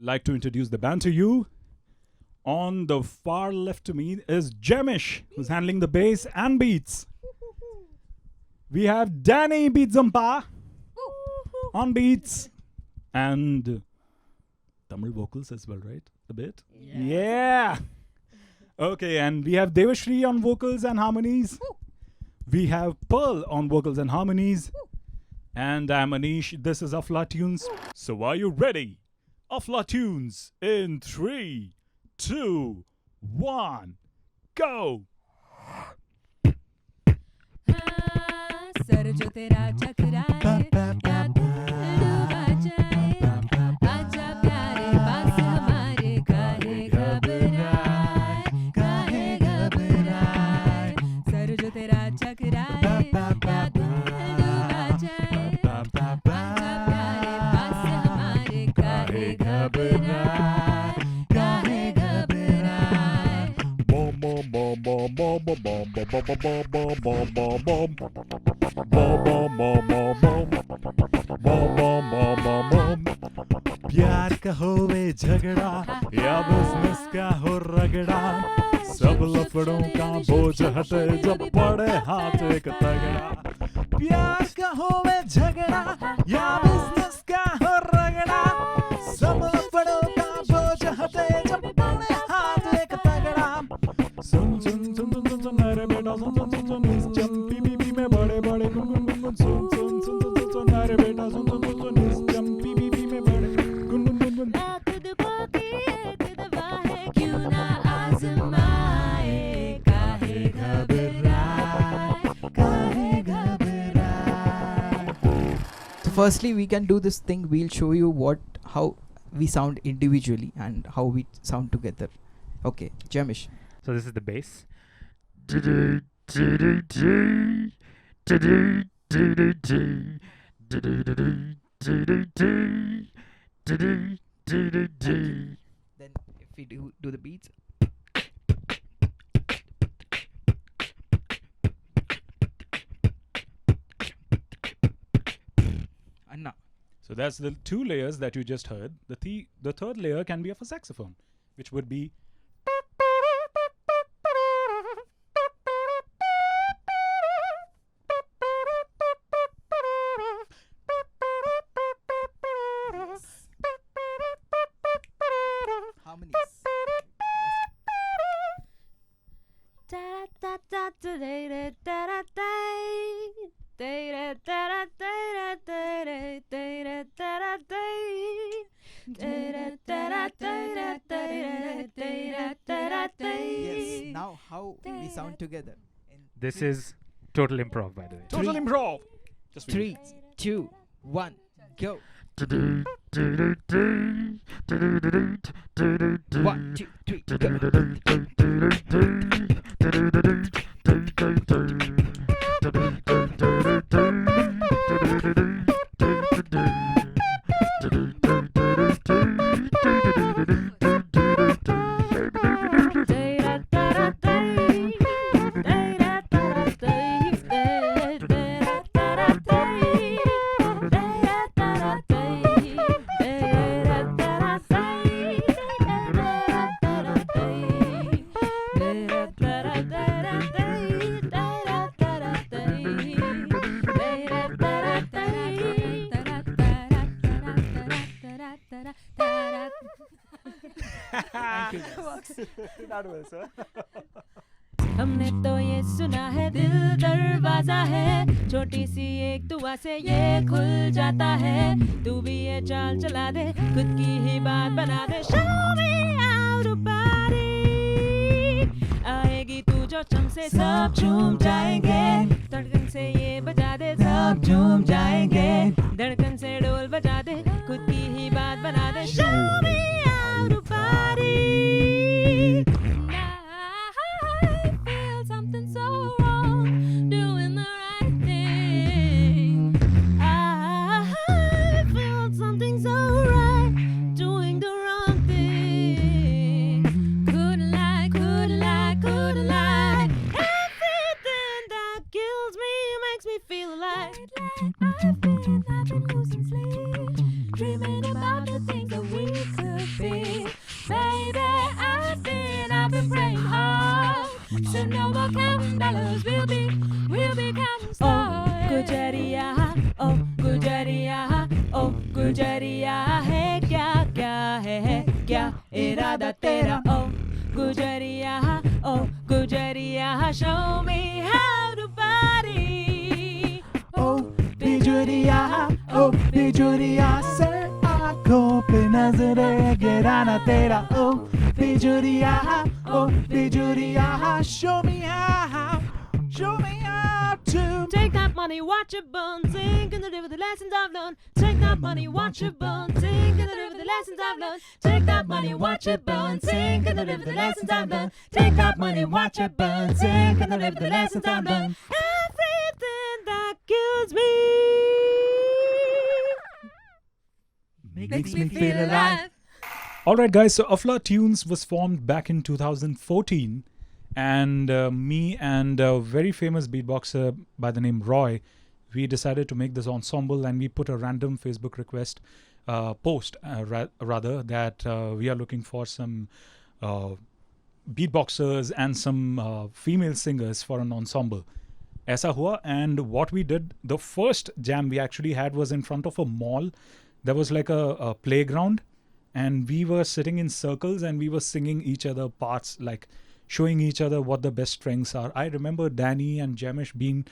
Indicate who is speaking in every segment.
Speaker 1: like to introduce the band to you. On the far left to me is Jemish, who's handling the bass and beats. We have Danny Beatsampa on beats and Tamil vocals as well, right? A bit? Yeah. Okay, and we have Devashri on vocals and harmonies. We have Pearl on vocals and harmonies. And I'm Anish. This is Aflatunes. So are you ready? Aflatunes in 3, 2, 1, go!
Speaker 2: Sir जो तेरा चकराए या दिल डूबा जाए आजा प्यारे पास हमारे काहे घबराए सर जो तेरा चकराए या दिल डूबा जाए आजा प्यारे पास हमारे काहे घबराए
Speaker 1: प्यार का होवे झगड़ा या बिजनेस का हो रगड़ा सब लफड़ों का बोझ हटे जब पड़े हाथ एक तगड़ा प्यार का होवे झगड़ा या बिजनेस का हो रगड़ा सब लफड़ों का बोझ हटे जब पड़े हाथ एक तगड़ा सुन सुन सुन सुन सुन सुन अरे बेटा सुन सुन सुन सुन इस चंपी बीबी में बड़े बड़े गुनगुन सुन सुन सुन सुन सुन सुन अरे बेटा सुन सुन सुन सुन इस चंपी बीबी में बड़े गुनगुन
Speaker 2: खुद को की एक दवा है क्यों ना आजमाए काहे घबराए
Speaker 3: So firstly, we can do this thing. We'll show you how we sound individually and how we sound together. Okay, Jamish.
Speaker 4: So this is the bass.
Speaker 3: Then if we do the beats. Anna.
Speaker 1: So that's the two layers that you just heard. The third layer can be of a saxophone, which would be
Speaker 3: Harmonies. Yes. Now how we sound together.
Speaker 4: This is total improv, by the way.
Speaker 1: total improv. Just
Speaker 3: 3, 2, 1, go. 1, 2, 3, go.
Speaker 1: That was, sir.
Speaker 2: हमने तो ये सुना है दिल दरवाजा है छोटी सी एक दुआ से ये खुल जाता है तू भी ये चाल चला दे खुद की ही बात बना दे Show me how to party आएगी तू जो चम से सब झूम जाएंगे धड़कन से ये बजा दे सब झूम जाएंगे धड़कन से डोल बजा दे खुद की ही बात बना दे Show me how to party dreaming about the things that we could beat. Baby, I've been praying hard. So no more counting dollars, we'll be counting stars. Oh, Gujariya, oh, Gujariya, oh, Gujariya, hey, kya hai, kya irada tera, oh, Gujariya, oh, Gujariya, show me how to party.
Speaker 1: Oh, Bijuriya, se aankhon pe nazare girana tera. Oh, Bijuriya, show me how to.
Speaker 2: Take that money, watch it burn, sink in the river, the lessons I've learned. Take that money, watch it burn, sink in the river, the lessons I've learned. Take that money, watch it burn, sink in the river, the lessons I've learned. Take that money, watch it burn, sink in the river, the lessons I've learned. Everything that kills me makes me feel alive.
Speaker 1: Alright guys, so Aflatunes was formed back in 2014, and me and a very famous beatboxer by the name Roy, we decided to make this ensemble, and we put a random Facebook request post rather that we are looking for some beatboxers and some female singers for an ensemble. Aisa hua, and what we did, the first jam we actually had was in front of a mall. There was like a playground, and we were sitting in circles and we were singing each other parts, like showing each other what the best strengths are. I remember Danny and Jamish being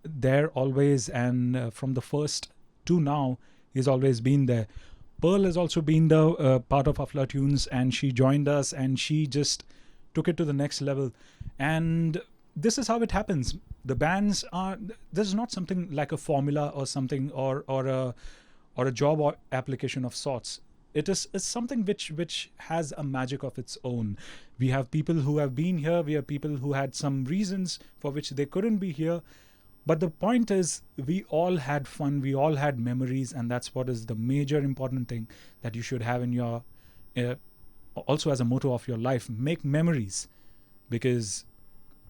Speaker 1: there always, and from the first to now, he's always been there. Pearl has also been the part of Aflatunes, and she joined us and she just took it to the next level. And this is how it happens. The bands are, this is not something like a formula or something, or a job or application of sorts. It's something which has a magic of its own. We have people who have been here, we have people who had some reasons for which they couldn't be here. But the point is, we all had fun, we all had memories, and that's what is the major important thing that you should have in your, also as a motto of your life, make memories. Because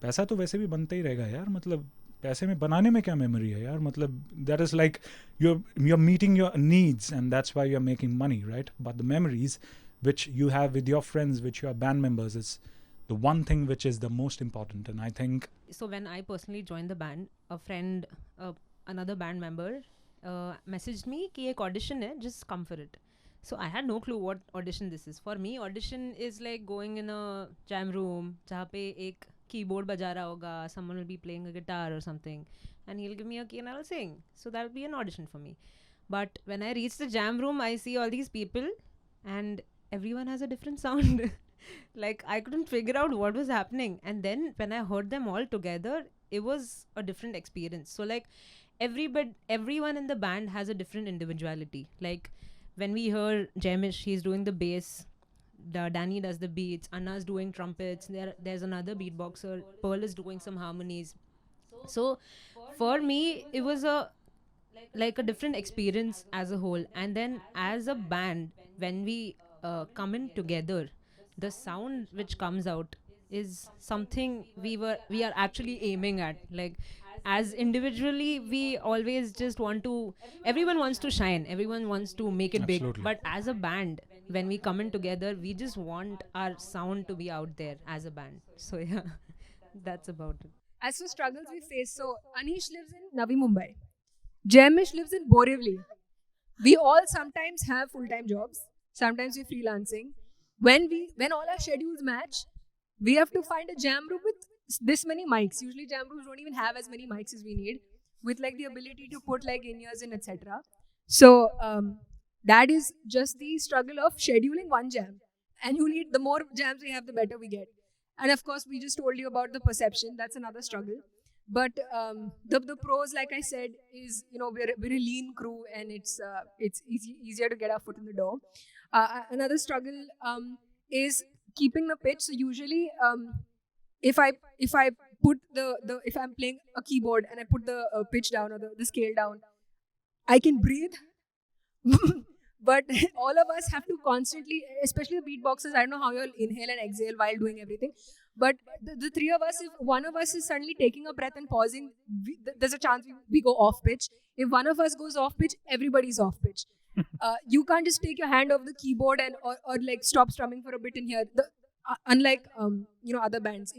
Speaker 1: पैसा तो वैसे भी बनता ही रहेगा यार, मतलब पैसे में बनाने में क्या मेमोरी है यार, मतलब that is like you're meeting your needs, and that's why you're making money, right? But the memories which you have with your friends, which your band members, is the one thing which is the most important. And I think
Speaker 2: So when I personally joined the band, a friend, another band member messaged me कि एक audition है, just come for it. So I had no clue what audition this is. For me, audition is like going in a jam room जहाँ पे एक keyboard बजा रहा होगा, someone will be playing a guitar or something, and he'll give me a key and I'll sing. So that will be an audition for me. But when I reach the jam room, I see all these people and everyone has a different sound. Like I couldn't figure out what was happening. And then when I heard them all together, it was a different experience. So like everyone in the band has a different individuality. Like when we heard Jamish, he's doing the bass, Danny does the beats, Anna's doing trumpets, there's another beatboxer, Pearl is doing some harmonies. So for me, it was a different experience as a whole. And then as a band, when we come in together, the sound which comes out is something we are actually aiming at. Like as individually, we always just everyone wants to shine, everyone wants to make it
Speaker 1: Absolutely.
Speaker 2: big. But as a band, when we come in together, we just want our sound to be out there as a band. So yeah, that's about it.
Speaker 5: As for struggles we face, so Anish lives in Navi Mumbai. Jamish lives in Borivali. We all sometimes have full-time jobs. Sometimes we're freelancing. When all our schedules match, we have to find a jam room with this many mics. Usually jam rooms don't even have as many mics as we need, with like the ability to put like in-ears in, etc. So that is just the struggle of scheduling one jam. And you need, the more jams we have, the better we get. And of course, we just told you about the perception. That's another struggle. But the pros, like I said, is, you know, we're a lean crew, and it's easier to get our foot in the door. Another struggle is keeping the pitch. So usually, if I put if I'm playing a keyboard and I put the pitch down or the scale down, I can breathe. But all of us have to constantly, especially the beatboxers, I don't know how you'll inhale and exhale while doing everything. But the three of us, if one of us is suddenly taking a breath and pausing, there's a chance we go off pitch. If one of us goes off pitch, everybody's off pitch. You can't just take your hand off the keyboard and or like stop strumming for a bit in here. Unlike other bands,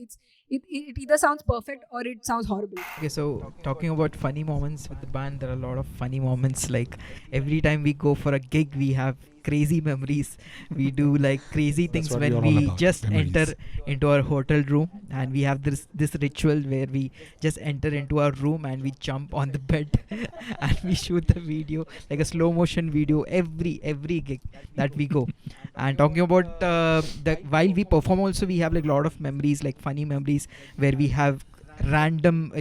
Speaker 5: it either sounds perfect or it sounds horrible.
Speaker 3: Okay, so talking about funny moments with the band, there are a lot of funny moments. Like every time we go for a gig, we have crazy memories. We do like crazy things
Speaker 1: what we
Speaker 3: when
Speaker 1: are all
Speaker 3: we
Speaker 1: about,
Speaker 3: just
Speaker 1: memories.
Speaker 3: enter into our hotel room, and we have this ritual where we just enter into our room and we jump on the bed and we shoot the video, like a slow motion video, every gig that we go. And talking about while we perform also, we have like a lot of memories, like funny memories, where we have random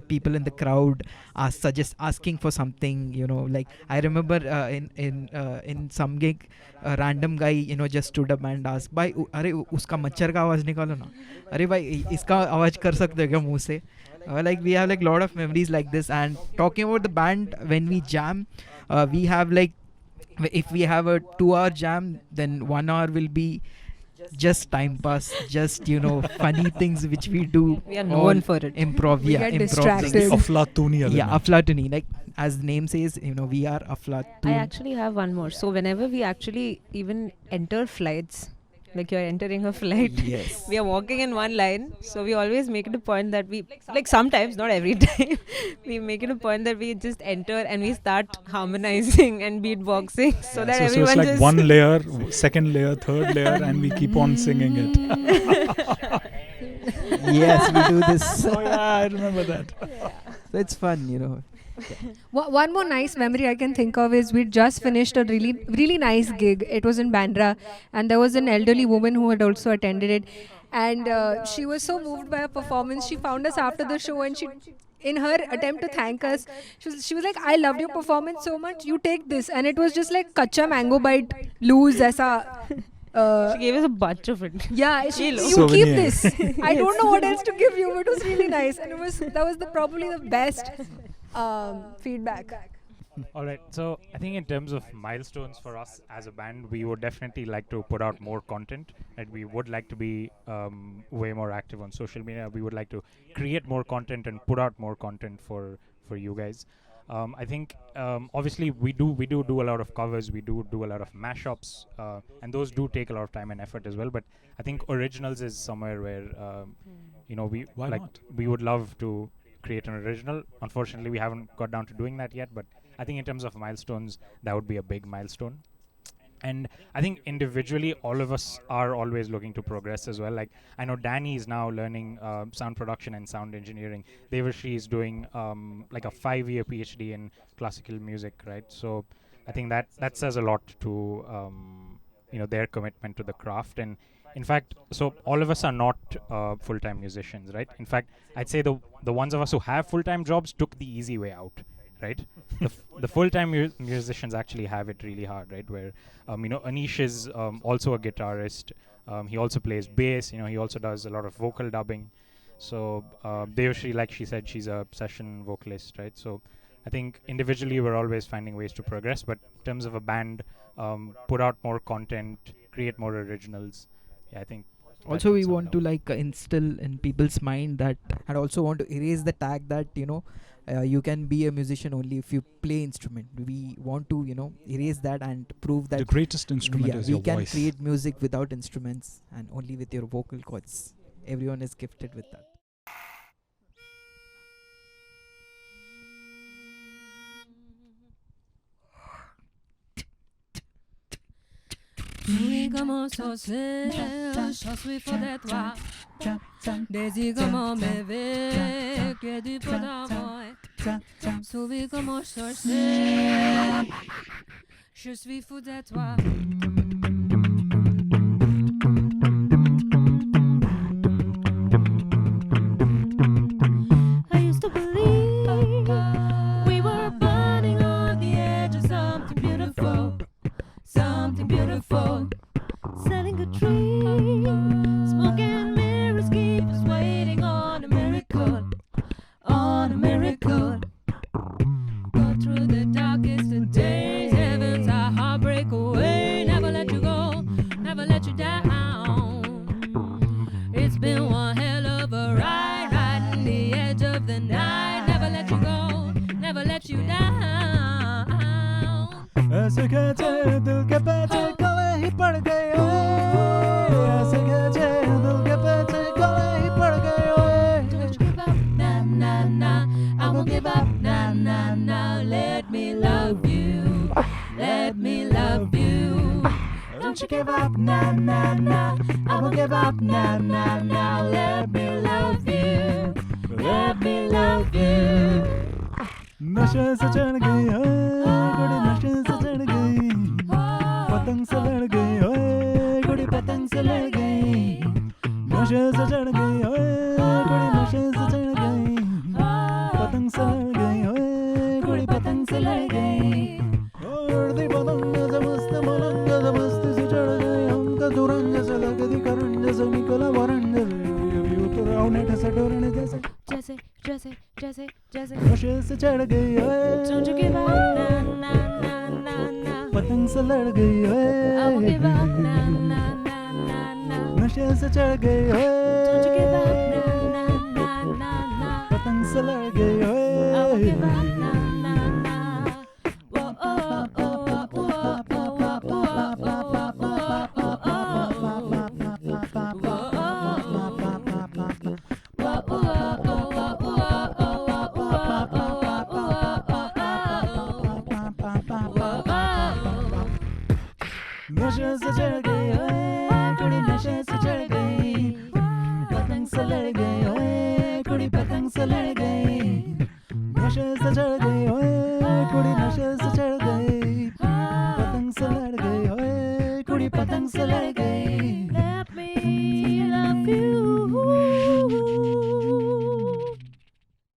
Speaker 3: people in the crowd asking for something, like I remember in some gig, a random guy just stood up and asked, bhai अरे उसका मच्छर का आवाज निकालो ना, अरे भाई इसका आवाज कर सकते हो क्या मुंह से. Like we have like lot of memories like this. And talking about the band, when we jam, we have like, if we have a 2-hour jam, then 1 hour will be just time pass, just funny things which we do.
Speaker 2: We are
Speaker 3: all
Speaker 2: known for it.
Speaker 3: Improv.
Speaker 5: We
Speaker 3: Yeah,
Speaker 5: get
Speaker 3: improv things.
Speaker 5: distracted.
Speaker 1: Aflatuni
Speaker 3: Yeah,
Speaker 1: element.
Speaker 3: Aflatuni, like as the name says, we are Aflatun.
Speaker 2: I actually have one more. So whenever we actually even enter flights, like you're entering a flight,
Speaker 3: Yes.
Speaker 2: we are walking in one line. So we always make it a point that we, like sometimes, not every time, we make it a point that we just enter and we start harmonizing and beatboxing so that
Speaker 1: So
Speaker 2: everyone
Speaker 1: it's like
Speaker 2: just...
Speaker 1: one layer, second layer, third layer, and we keep on singing it.
Speaker 3: Yes, we do this.
Speaker 1: Oh yeah, I remember that.
Speaker 3: So it's fun.
Speaker 5: One more nice memory I can think of is we just finished a really nice gig. It was in Bandra, and there was an elderly woman who had also attended it, and she was so moved by our performance. She found us after the show, and she, in her attempt to thank us, she was like, "I loved your performance so much. You take this," and it was just like kacha mango bite loose aisa.
Speaker 2: She gave us a bunch of it.
Speaker 5: Yeah, you keep
Speaker 1: Souvenir.
Speaker 5: this. I don't know what else to give you, but it was really nice, and that was probably the best feedback.
Speaker 4: All right. So I think in terms of milestones for us as a band, we would definitely like to put out more content, and we would like to be way more active on social media. We would like to create more content and put out more content for you guys. I think obviously we do a lot of covers. We do a lot of mashups, and those do take a lot of time and effort as well. But I think originals is somewhere where
Speaker 1: Why
Speaker 4: like
Speaker 1: not?
Speaker 4: we would love to create an original. Unfortunately, we haven't got down to doing that yet, but I think in terms of milestones, that would be a big milestone. And I think individually, all of us are always looking to progress as well. Like I know Danny is now learning sound production and sound engineering. Devashi is doing like a 5-year PhD in classical music, right? So I think that says a lot to their commitment to the craft. And in fact, so all of us are not full-time musicians, right? In fact, I'd say the ones of us who have full-time jobs took the easy way out, right? The full-time musicians actually have it really hard, right? Where Anish is also a guitarist. He also plays bass. He also does a lot of vocal dubbing. So Deoshri, like she said, she's a session vocalist, right? So I think individually we're always finding ways to progress, but in terms of a band, put out more content, create more originals. Yeah, I think.
Speaker 3: Also, we want to like instill in people's mind that, and also want to erase the tag that you can be a musician only if you play instrument. We want to erase that and prove that
Speaker 1: The greatest instrument is
Speaker 3: we
Speaker 1: your
Speaker 3: can
Speaker 1: voice.
Speaker 3: create music without instruments and only with your vocal cords. Everyone is gifted with that.
Speaker 2: Oui, comment ça c'est, je suis fou de toi. Désir comment m'éveiller, que du pot d'amour. Souris comment ça c'est, je suis fou de toi. I used to believe we were burning on the edge of something beautiful. Something beautiful, selling a dream. Smoking mirrors keep us waiting on a miracle, on a miracle. Go through the darkest of days, heavens our heartbreak away. Never let you go, never let you down. It's been one hell of a ride, riding the edge of the night. Never let you go, never let you down.
Speaker 1: ऐसे खींचे दिल के पीछे गले ही पड़ गए ओए ऐसे खींचे दिल के पीछे गले ही पड़ गए ओए
Speaker 2: Don't you give up, nah, nah, nah. I won't give up, nah, nah, nah. Let me love you. Let me love you. Don't you give up, nah, nah, nah. I won't give up, nah, nah, nah. Let me love you. Let me love you.
Speaker 1: नशे से चढ़ गई ओए कुड़ी नशे से चढ़ गई पतंग से लड़ गई ओए कुड़ी पतंग से लड़ गई नशे से चढ़ गई ओए कुड़ी नशे से चढ़ गई पतंग से लड़ गई ओए कुड़ी पतंग से लड़ गई उड़ती पतंग से मस्त मलंग से मस्ती से चढ़ गई हमका दुरंग से लगती करंज से निकला वरंज से उतरा नेट से डोरने जैसे
Speaker 2: Jesse, Jesse, Jesse, Jesse.
Speaker 1: नशे से चढ़ गई ओए
Speaker 2: Don't you give up, nah, nah, nah, nah, nah.
Speaker 1: पतंग से लड़ गई
Speaker 2: I won't give
Speaker 1: ओए
Speaker 2: up, nah, nah, nah, nah, nah.
Speaker 1: नशे से चढ़ गई
Speaker 2: Don't you give up,
Speaker 1: ओए
Speaker 2: nah, nah, nah, nah, nah.
Speaker 1: पतंग से लड़ गई
Speaker 2: I won't give
Speaker 1: ओए
Speaker 2: up, nah, nah, nah. Whoa, oh, oh, oh, oh, oh, oh, oh,
Speaker 1: नशे से चढ़ गई ओए कुड़ी नशे से चढ़ गई पतंग से लड़ गई ओए कुड़ी पतंग से लड़ गई नशे से चढ़ गई ओए कुड़ी नशे से चढ़ गई पतंग से लड़ गई ओए कुड़ी पतंग से लड़ गई